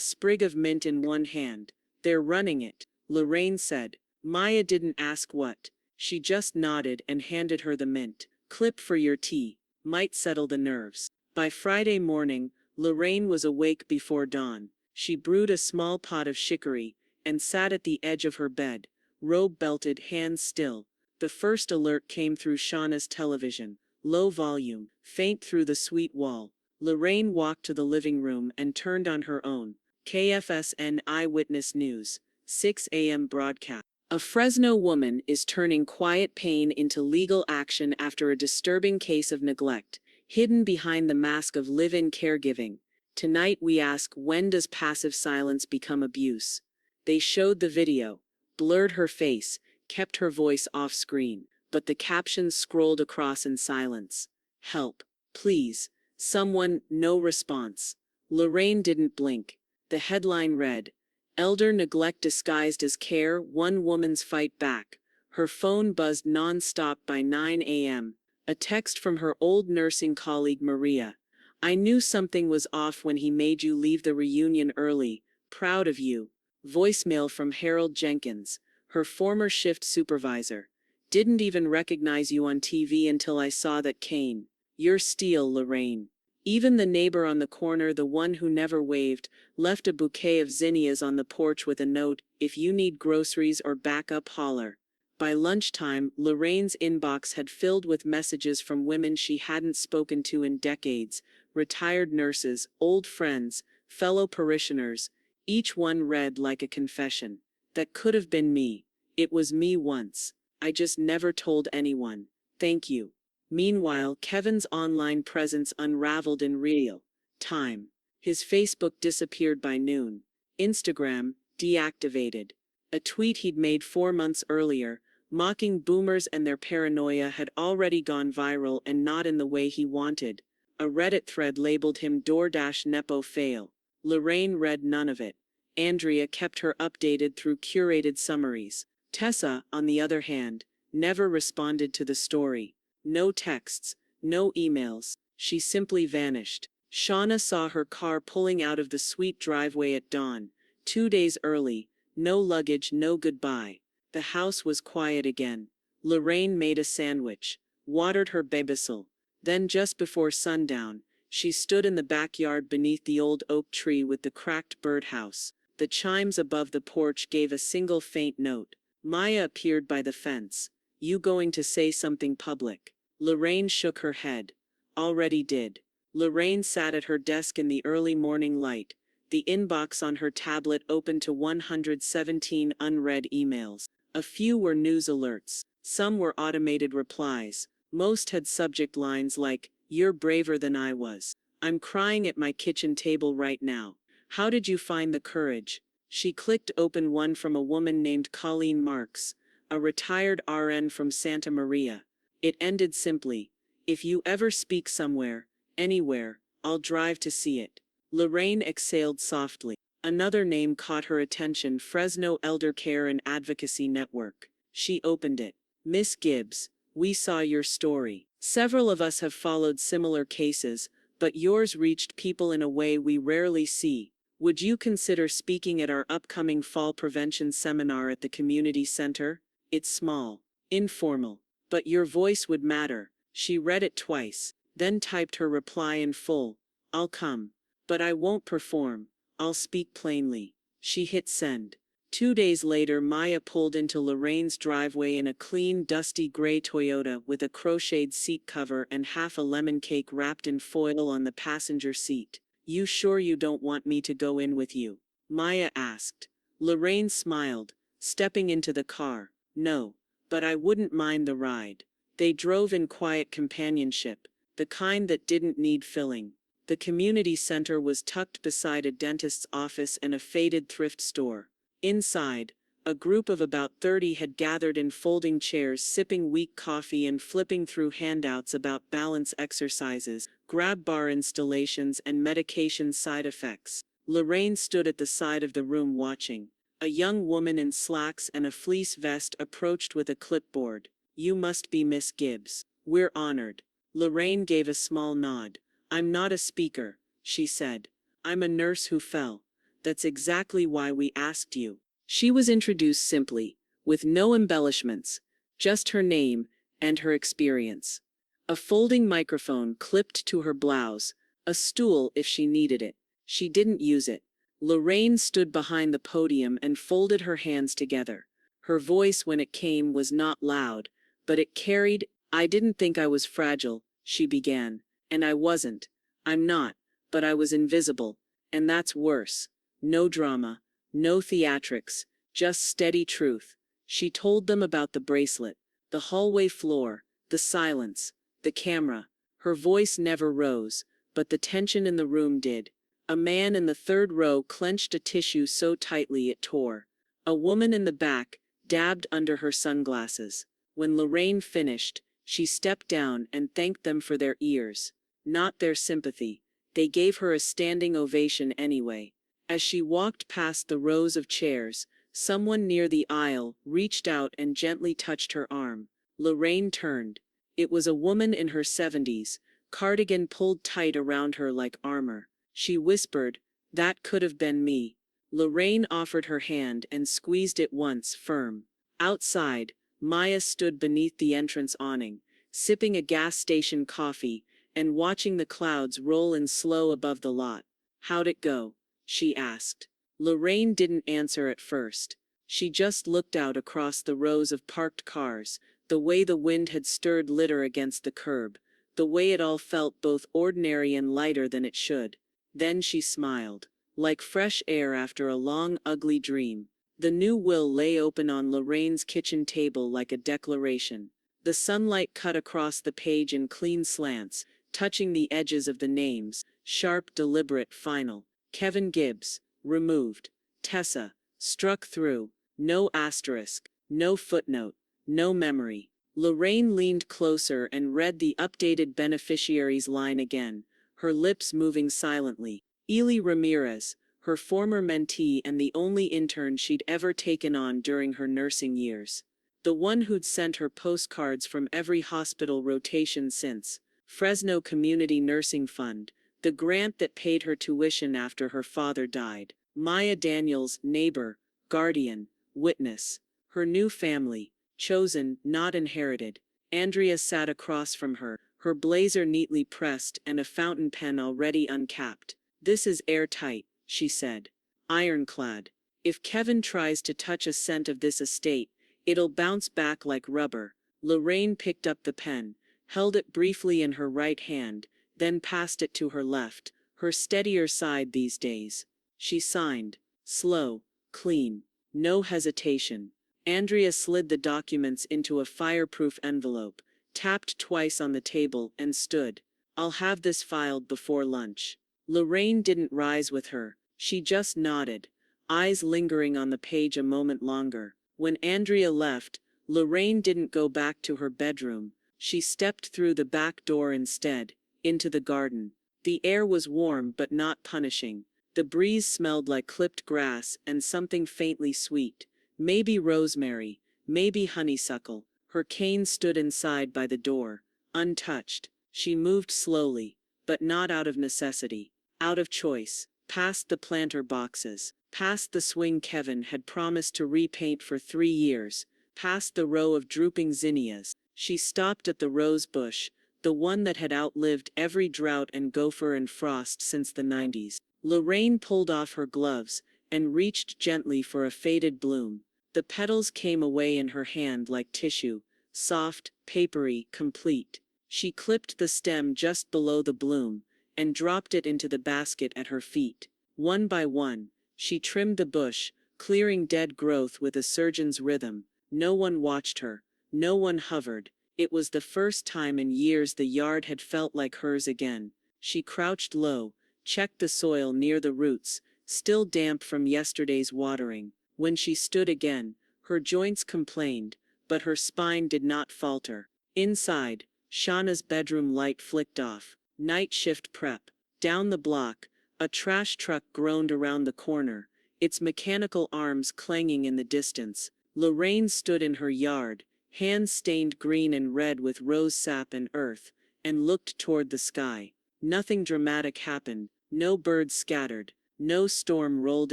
sprig of mint in one hand. "They're running it," Lorraine said. Maya didn't ask what. She just nodded and handed her the mint. "Clip for your tea. Might settle the nerves." By Friday morning, Lorraine was awake before dawn. She brewed a small pot of chicory and sat at the edge of her bed, robe belted, hands still. The first alert came through Shauna's television, low volume, faint through the suite wall. Lorraine walked to the living room and turned on her own. KFSN Eyewitness News, 6 a.m. broadcast. A Fresno woman is turning quiet pain into legal action after a disturbing case of neglect, hidden behind the mask of live-in caregiving. Tonight we ask, when does passive silence become abuse? They showed the video, blurred her face, kept her voice off-screen, but the captions scrolled across in silence. "Help. Please. Someone." No response. Lorraine didn't blink. The headline read, "Elder Neglect Disguised as Care, One Woman's Fight Back." Her phone buzzed non-stop by 9 a.m. A text from her old nursing colleague Maria. "I knew something was off when he made you leave the reunion early. Proud of you." Voicemail from Harold Jenkins, her former shift supervisor. "Didn't even recognize you on TV until I saw that cane. You're steel, Lorraine." Even the neighbor on the corner, the one who never waved, left a bouquet of zinnias on the porch with a note, "If you need groceries or backup, holler." By lunchtime, Lorraine's inbox had filled with messages from women she hadn't spoken to in decades, retired nurses, old friends, fellow parishioners. Each one read like a confession. "That could have been me. It was me once. I just never told anyone. Thank you." Meanwhile, Kevin's online presence unraveled in real time. His Facebook disappeared by noon. Instagram, deactivated. A tweet he'd made 4 months earlier, mocking boomers and their paranoia, had already gone viral, and not in the way he wanted. A Reddit thread labeled him DoorDash Nepo fail. Lorraine read none of it. Andrea kept her updated through curated summaries. Tessa, on the other hand, never responded to the story. No texts, no emails. She simply vanished. Shauna saw her car pulling out of the suite driveway at dawn, 2 days early. No luggage, no goodbye. The house was quiet again. Lorraine made a sandwich, watered her basil. Then just before sundown, she stood in the backyard beneath the old oak tree with the cracked birdhouse. The chimes above the porch gave a single faint note. Maya appeared by the fence. "You going to say something public?" Lorraine shook her head. Already did. Lorraine sat at her desk in the early morning light, the inbox on her tablet open to 117 unread emails. A few were news alerts. Some were automated replies. Most had subject lines like, "You're braver than I was. I'm crying at my kitchen table right now. How did you find the courage?" She clicked open one from a woman named Colleen Marks, a retired RN from Santa Maria. It ended simply, "If you ever speak somewhere, anywhere, I'll drive to see it." Lorraine exhaled softly. Another name caught her attention: Fresno Elder Care and Advocacy Network. She opened it. "Miss Gibbs, we saw your story. Several of us have followed similar cases, but yours reached people in a way we rarely see. Would you consider speaking at our upcoming fall prevention seminar at the community center? It's small, informal, but your voice would matter." She read it twice, then typed her reply in full. "I'll come. But I won't perform. I'll speak plainly." She hit send. 2 days later, Maya pulled into Lorraine's driveway in a clean, dusty gray Toyota with a crocheted seat cover and half a lemon cake wrapped in foil on the passenger seat. "You sure you don't want me to go in with you?" Maya asked. Lorraine smiled, stepping into the car. "No, but I wouldn't mind the ride." They drove in quiet companionship, the kind that didn't need filling. The community center was tucked beside a dentist's office and a faded thrift store. Inside, a group of about 30 had gathered in folding chairs, sipping weak coffee and flipping through handouts about balance exercises, grab bar installations, and medication side effects. Lorraine stood at the side of the room watching. A young woman in slacks and a fleece vest approached with a clipboard. "You must be Miss Gibbs. We're honored." Lorraine gave a small nod. "I'm not a speaker," she said. "I'm a nurse who fell. That's exactly why we asked you." She was introduced simply, with no embellishments, just her name and her experience. A folding microphone clipped to her blouse, a stool if she needed it. She didn't use it. Lorraine stood behind the podium and folded her hands together. Her voice, when it came, was not loud, but it carried. "I didn't think I was fragile," she began. "And I wasn't. I'm not, but I was invisible, and that's worse. No drama, no theatrics, just steady truth." She told them about the bracelet, the hallway floor, the silence, the camera. Her voice never rose, but the tension in the room did. A man in the third row clenched a tissue so tightly it tore. A woman in the back dabbed under her sunglasses. When Lorraine finished, she stepped down and thanked them for their ears, not their sympathy. They gave her a standing ovation anyway. As she walked past the rows of chairs, someone near the aisle reached out and gently touched her arm. Lorraine turned. It was a woman in her 70s, cardigan pulled tight around her like armor. She whispered, "That could have been me." Lorraine offered her hand and squeezed it once, firm. Outside, Maya stood beneath the entrance awning, sipping a gas station coffee and watching the clouds roll in slow above the lot. "How'd it go?" she asked. Lorraine didn't answer at first. She just looked out across the rows of parked cars, the way the wind had stirred litter against the curb, the way it all felt both ordinary and lighter than it should. Then she smiled, like fresh air after a long, ugly dream. The new will lay open on Lorraine's kitchen table like a declaration. The sunlight cut across the page in clean slants, touching the edges of the names, sharp, deliberate, final. Kevin Gibbs, removed. Tessa, struck through. No asterisk, no footnote, no memory. Lorraine leaned closer and read the updated beneficiaries line again, her lips moving silently. Ely Ramirez, her former mentee and the only intern she'd ever taken on during her nursing years. The one who'd sent her postcards from every hospital rotation since. Fresno Community Nursing Fund, the grant that paid her tuition after her father died. Maya Daniels, neighbor, guardian, witness. Her new family, chosen, not inherited. Andrea sat across from her, her blazer neatly pressed and a fountain pen already uncapped. "This is airtight," she said. "Ironclad. If Kevin tries to touch a cent of this estate, it'll bounce back like rubber." Lorraine picked up the pen, held it briefly in her right hand, then passed it to her left, her steadier side these days. She signed. Slow, clean, no hesitation. Andrea slid the documents into a fireproof envelope, tapped twice on the table, and stood. I'll have this filed before lunch. Lorraine didn't rise with her. She just nodded, eyes lingering on the page a moment longer. When Andrea left, Lorraine didn't go back to her bedroom. She stepped through the back door instead, into the garden. The air was warm but not punishing. The breeze smelled like clipped grass and something faintly sweet. Maybe rosemary, maybe honeysuckle. Her cane stood inside by the door, untouched. She moved slowly, but not out of necessity, out of choice, past the planter boxes, past the swing Kevin had promised to repaint for 3 years, past the row of drooping zinnias. She stopped at the rose bush, the one that had outlived every drought and gopher and frost since the 90s. Lorraine pulled off her gloves and reached gently for a faded bloom. The petals came away in her hand like tissue, soft, papery, complete. She clipped the stem just below the bloom and dropped it into the basket at her feet. One by one, she trimmed the bush, clearing dead growth with a surgeon's rhythm. No one watched her. No one hovered. It was the first time in years the yard had felt like hers again. She crouched low, checked the soil near the roots, still damp from yesterday's watering. When she stood again, her joints complained, but her spine did not falter. Inside, Shauna's bedroom light flicked off. Night shift prep. Down the block, a trash truck groaned around the corner, its mechanical arms clanging in the distance. Lorraine stood in her yard, hands stained green and red with rose sap and earth, and looked toward the sky. Nothing dramatic happened, no birds scattered, no storm rolled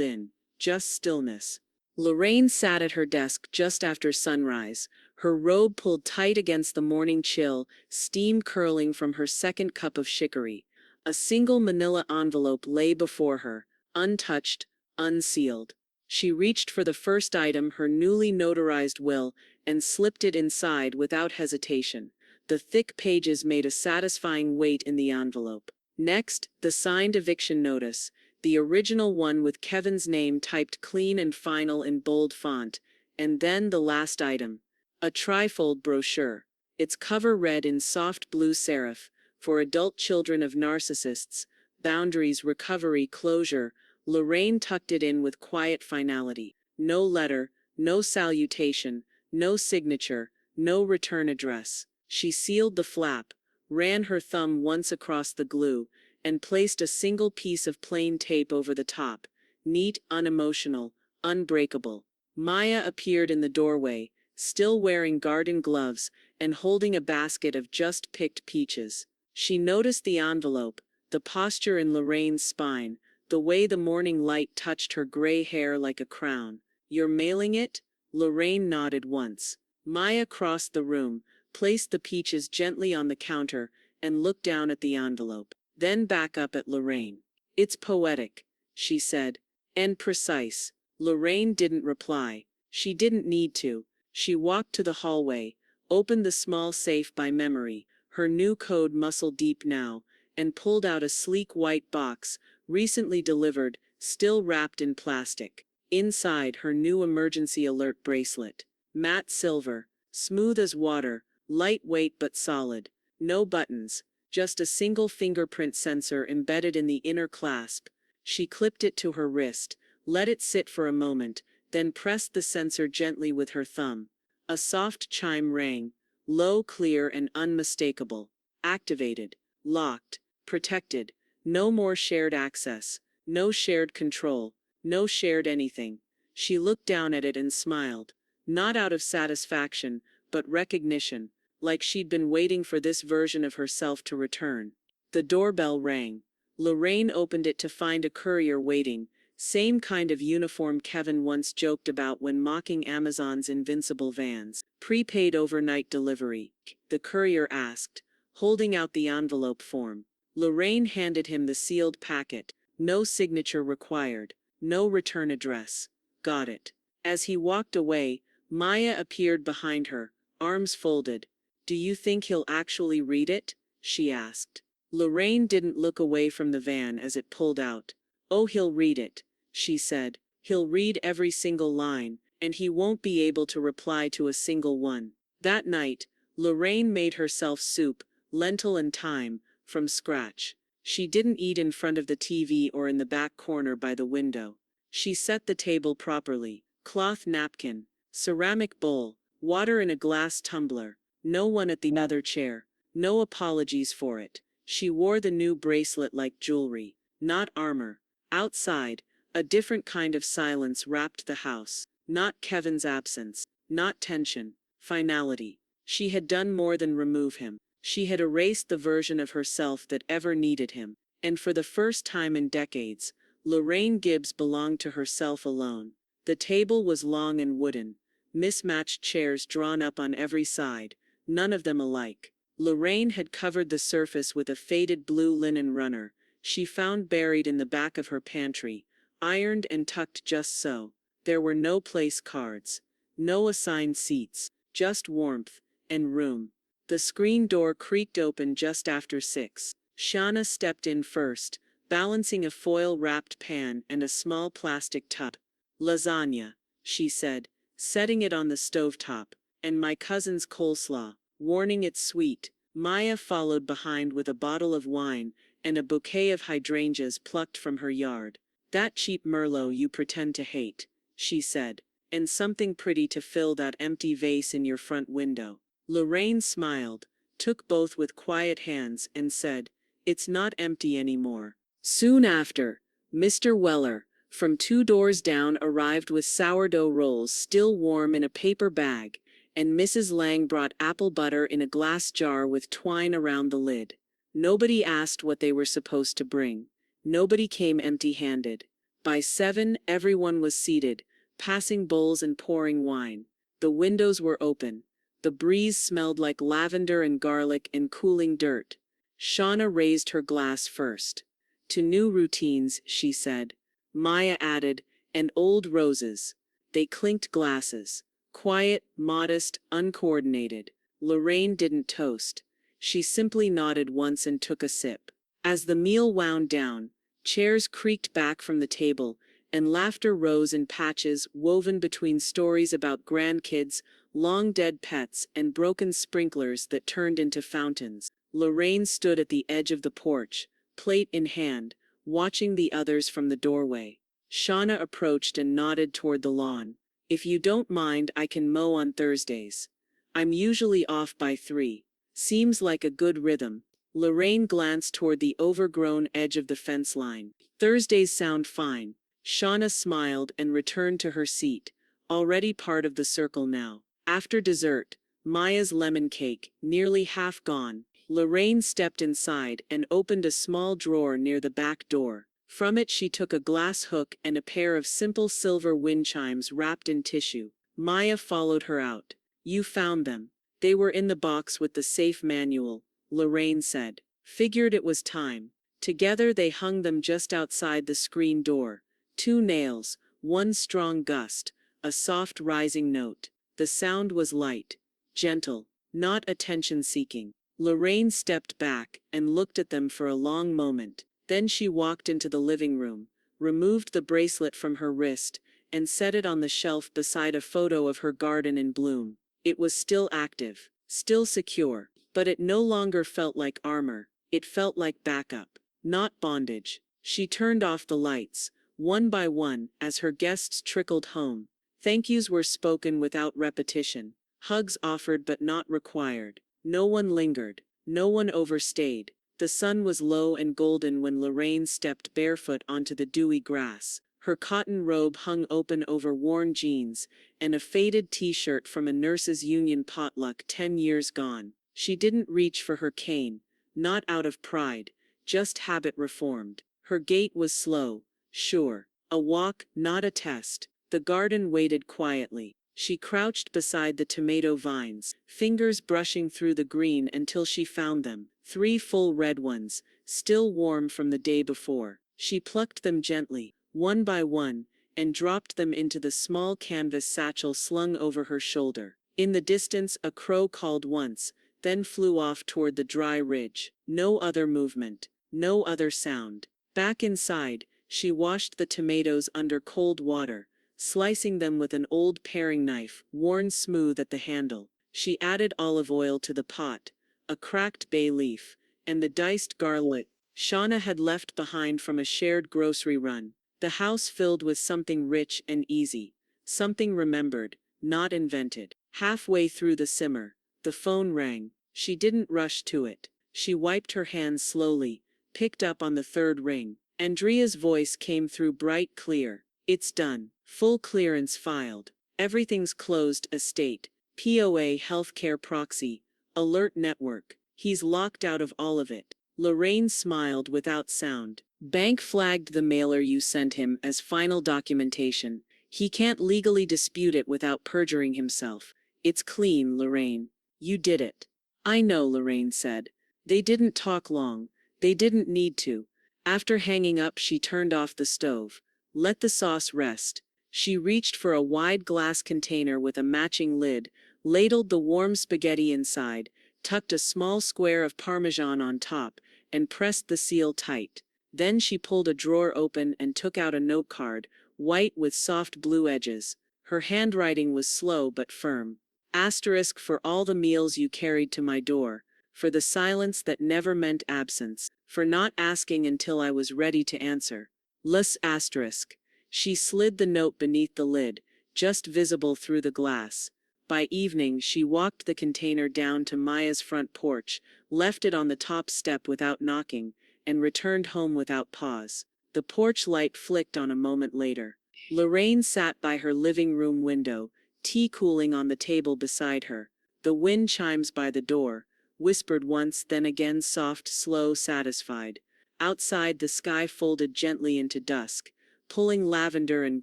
in, just stillness. Lorraine sat at her desk just after sunrise, her robe pulled tight against the morning chill, steam curling from her second cup of chicory. A single manila envelope lay before her, untouched, unsealed. She reached for the first item, her newly notarized will, and slipped it inside without hesitation. The thick pages made a satisfying weight in the envelope. Next, the signed eviction notice, the original one with Kevin's name typed clean and final in bold font, and then the last item, a trifold brochure. Its cover read in soft blue serif, for adult children of narcissists, boundaries, recovery, closure. Lorraine tucked it in with quiet finality. No letter, no salutation, no signature, no return address. She sealed the flap, ran her thumb once across the glue, and placed a single piece of plain tape over the top. Neat, unemotional, unbreakable. Maya appeared in the doorway, still wearing garden gloves and holding a basket of just picked peaches. She noticed the envelope, the posture in Lorraine's spine, the way the morning light touched her gray hair like a crown. You're mailing it? Lorraine nodded once. Maya crossed the room, placed the peaches gently on the counter, and looked down at the envelope, then back up at Lorraine. It's poetic, she said, and precise. Lorraine didn't reply. She didn't need to. She walked to the hallway, opened the small safe by memory, her new code muscle deep now, and pulled out a sleek white box, recently delivered, still wrapped in plastic. Inside, her new emergency alert bracelet. Matte silver, smooth as water, lightweight but solid. No buttons, just a single fingerprint sensor embedded in the inner clasp. She clipped it to her wrist, let it sit for a moment, then pressed the sensor gently with her thumb. A soft chime rang, low, clear, and unmistakable. Activated, locked, protected. No more shared access, no shared control, no shared anything. She looked down at it and smiled, not out of satisfaction, but recognition, like she'd been waiting for this version of herself to return. The doorbell rang. Lorraine opened it to find a courier waiting, same kind of uniform Kevin once joked about when mocking Amazon's invincible vans. Prepaid overnight delivery, the courier asked, holding out the envelope form. Lorraine handed him the sealed packet. No signature required, no return address. Got it. As he walked away, Maya appeared behind her, arms folded. "Do you think he'll actually read it?" she asked. Lorraine didn't look away from the van as it pulled out. "Oh, he'll read it," she said. "He'll read every single line, and he won't be able to reply to a single one." That night, Lorraine made herself soup, lentil and thyme, from scratch. She didn't eat in front of the TV or in the back corner by the window. She set the table properly: cloth napkin, ceramic bowl, water in a glass tumbler, no one at the other chair, no apologies for it. She wore the new bracelet like jewelry, not armor. Outside, a different kind of silence wrapped the house. Not Kevin's absence, not tension, finality. She had done more than remove him. She had erased the version of herself that ever needed him. And for the first time in decades, Lorraine Gibbs belonged to herself alone. The table was long and wooden, mismatched chairs drawn up on every side, none of them alike. Lorraine had covered the surface with a faded blue linen runner she found buried in the back of her pantry, ironed and tucked just so. There were no place cards, no assigned seats, just warmth and room. The screen door creaked open just after 6. Shauna stepped in first, balancing a foil-wrapped pan and a small plastic tub. "Lasagna," she said, setting it on the stovetop, "and my cousin's coleslaw, warning it's sweet." Maya followed behind with a bottle of wine and a bouquet of hydrangeas plucked from her yard. "That cheap Merlot you pretend to hate," she said, "and something pretty to fill that empty vase in your front window." Lorraine smiled, took both with quiet hands, and said, "It's not empty anymore." Soon after, Mr. Weller, from 2 doors down, arrived with sourdough rolls still warm in a paper bag, and Mrs. Lang brought apple butter in a glass jar with twine around the lid. Nobody asked what they were supposed to bring. Nobody came empty-handed. By 7, everyone was seated, passing bowls and pouring wine. The windows were open. The breeze smelled like lavender and garlic and cooling dirt. Shauna raised her glass first. "To new routines," she said. Maya added, "and old roses." They clinked glasses. Quiet, modest, uncoordinated. Lorraine didn't toast. She simply nodded once and took a sip. As the meal wound down, chairs creaked back from the table, and laughter rose in patches woven between stories about grandkids, long-dead pets, and broken sprinklers that turned into fountains. Lorraine stood at the edge of the porch, plate in hand, watching the others from the doorway. Shauna approached and nodded toward the lawn. "If you don't mind, I can mow on Thursdays. I'm usually off by 3. Seems like a good rhythm." Lorraine glanced toward the overgrown edge of the fence line. "Thursdays sound fine." Shauna smiled and returned to her seat, already part of the circle now. After dessert, Maya's lemon cake, nearly half gone, Lorraine stepped inside and opened a small drawer near the back door. From it she took a glass hook and a pair of simple silver wind chimes wrapped in tissue. Maya followed her out. "You found them." "They were in the box with the safe manual," Lorraine said. "Figured it was time." Together they hung them just outside the screen door. 2 nails, 1 strong gust, a soft rising note. The sound was light, gentle, not attention-seeking. Lorraine stepped back and looked at them for a long moment. Then she walked into the living room, removed the bracelet from her wrist, and set it on the shelf beside a photo of her garden in bloom. It was still active, still secure, but it no longer felt like armor. It felt like backup, not bondage. She turned off the lights, one by one, as her guests trickled home. Thank yous were spoken without repetition. Hugs offered but not required. No one lingered. No one overstayed. The sun was low and golden when Lorraine stepped barefoot onto the dewy grass. Her cotton robe hung open over worn jeans, and a faded t-shirt from a nurses' union potluck 10 years gone. She didn't reach for her cane, not out of pride, just habit reformed. Her gait was slow, sure. A walk, not a test. The garden waited quietly. She crouched beside the tomato vines, fingers brushing through the green until she found them. 3 full red ones, still warm from the day before. She plucked them gently, one by one, and dropped them into the small canvas satchel slung over her shoulder. In the distance, a crow called once, then flew off toward the dry ridge. No other movement, no other sound. Back inside, she washed the tomatoes under cold water, slicing them with an old paring knife, worn smooth at the handle. She added olive oil to the pot, a cracked bay leaf, and the diced garlic Shauna had left behind from a shared grocery run. The house filled with something rich and easy, something remembered, not invented. Halfway through the simmer, the phone rang. She didn't rush to it. She wiped her hands slowly, picked up on the third ring. Andrea's voice came through bright clear. It's done. Full clearance filed. Everything's closed. Estate, POA healthcare proxy, alert network. He's locked out of all of it. Lorraine smiled without sound. Bank flagged the mailer you sent him as final documentation. He can't legally dispute it without perjuring himself. It's clean, Lorraine. You did it. I know, Lorraine said. They didn't talk long. They didn't need to. After hanging up, she turned off the stove. Let the sauce rest. She reached for a wide glass container with a matching lid, ladled the warm spaghetti inside, tucked a small square of Parmesan on top, and pressed the seal tight. Then she pulled a drawer open and took out a note card, white with soft blue edges. Her handwriting was slow but firm. Asterisk for all the meals you carried to my door, for the silence that never meant absence, for not asking until I was ready to answer. Less asterisk. She slid the note beneath the lid, just visible through the glass. By evening, she walked the container down to Maya's front porch, left it on the top step without knocking, and returned home without pause. The porch light flicked on a moment later. Lorraine sat by her living room window, tea cooling on the table beside her. The wind chimes by the door, whispered once, then again, soft, slow, satisfied. Outside, the sky folded gently into dusk, pulling lavender and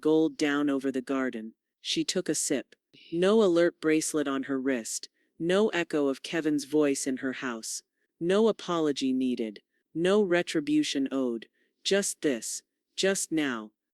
gold down over the garden. She took a sip. No alert bracelet on her wrist, no echo of Kevin's voice in her house, no apology needed, no retribution owed, just this, just now,